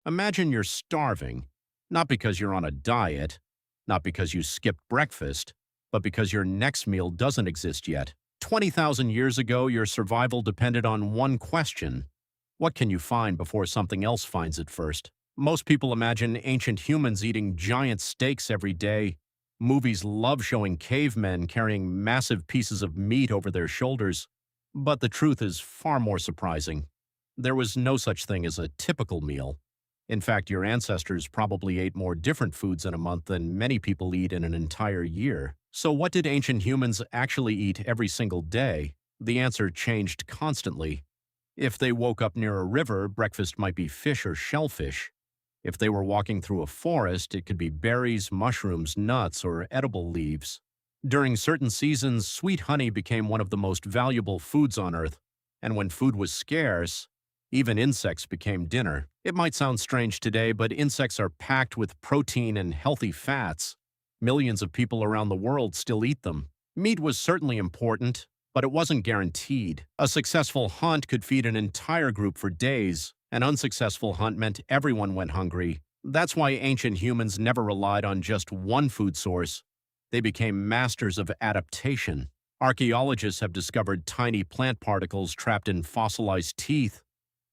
Imagine you're starving, not because you're on a diet, not because you skipped breakfast, but because your next meal doesn't exist yet. 20,000 years ago, your survival depended on one question: what can you find before something else finds it first? Most people imagine ancient humans eating giant steaks every day. Movies love showing cavemen carrying massive pieces of meat over their shoulders. But the truth is far more surprising. There was no such thing as a typical meal. In fact, your ancestors probably ate more different foods in a month than many people eat in an entire year. So what did ancient humans actually eat every single day? The answer changed constantly. If they woke up near a river, breakfast might be fish or shellfish. If they were walking through a forest, it could be berries, mushrooms, nuts, or edible leaves. During certain seasons, sweet honey became one of the most valuable foods on Earth, and when food was scarce, even insects became dinner. It might sound strange today, but insects are packed with protein and healthy fats. Millions of people around the world still eat them. Meat was certainly important, but it wasn't guaranteed. A successful hunt could feed an entire group for days. An unsuccessful hunt meant everyone went hungry. That's why ancient humans never relied on just one food source. They became masters of adaptation. Archaeologists have discovered tiny plant particles trapped in fossilized teeth,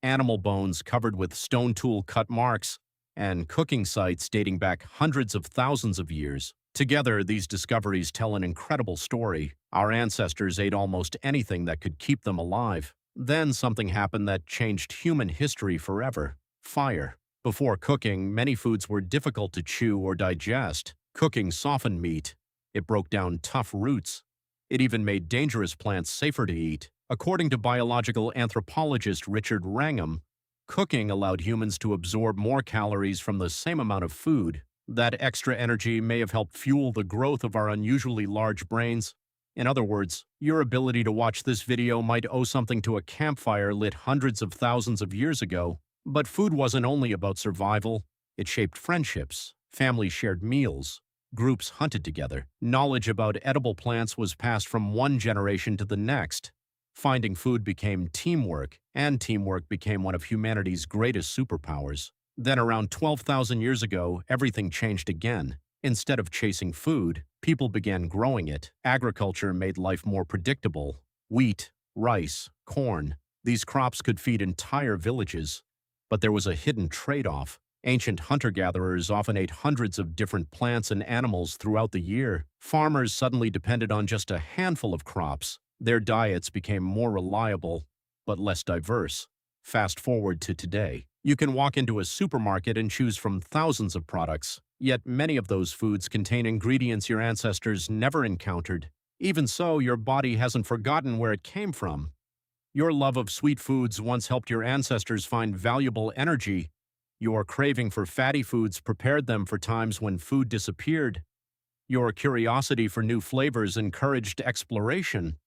animal bones covered with stone tool cut marks, and cooking sites dating back hundreds of thousands of years. Together, these discoveries tell an incredible story. Our ancestors ate almost anything that could keep them alive. Then something happened that changed human history forever: fire. Before cooking, many foods were difficult to chew or digest. Cooking softened meat. It broke down tough roots. It even made dangerous plants safer to eat. According to biological anthropologist Richard Wrangham, cooking allowed humans to absorb more calories from the same amount of food. That extra energy may have helped fuel the growth of our unusually large brains. In other words, your ability to watch this video might owe something to a campfire lit hundreds of thousands of years ago. But food wasn't only about survival. It shaped friendships. Families shared meals. Groups hunted together. Knowledge about edible plants was passed from one generation to the next. Finding food became teamwork, and teamwork became one of humanity's greatest superpowers. Then around 12,000 years ago, everything changed again. Instead of chasing food, people began growing it. Agriculture made life more predictable. Wheat, rice, corn. These crops could feed entire villages. But there was a hidden trade-off. Ancient hunter-gatherers often ate hundreds of different plants and animals throughout the year. Farmers suddenly depended on just a handful of crops. Their diets became more reliable, but less diverse. Fast forward to today. You can walk into a supermarket and choose from thousands of products, yet many of those foods contain ingredients your ancestors never encountered. Even so, your body hasn't forgotten where it came from. Your love of sweet foods once helped your ancestors find valuable energy. Your craving for fatty foods prepared them for times when food disappeared. Your curiosity for new flavors encouraged exploration.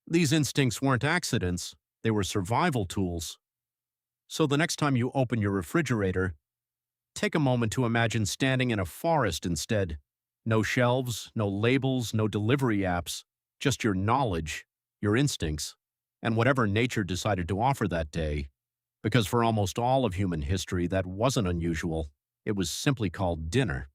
These instincts weren't accidents, they were survival tools. So the next time you open your refrigerator, take a moment to imagine standing in a forest instead. No shelves, no labels, no delivery apps, just your knowledge, your instincts, and whatever nature decided to offer that day. Because for almost all of human history, that wasn't unusual. It was simply called dinner.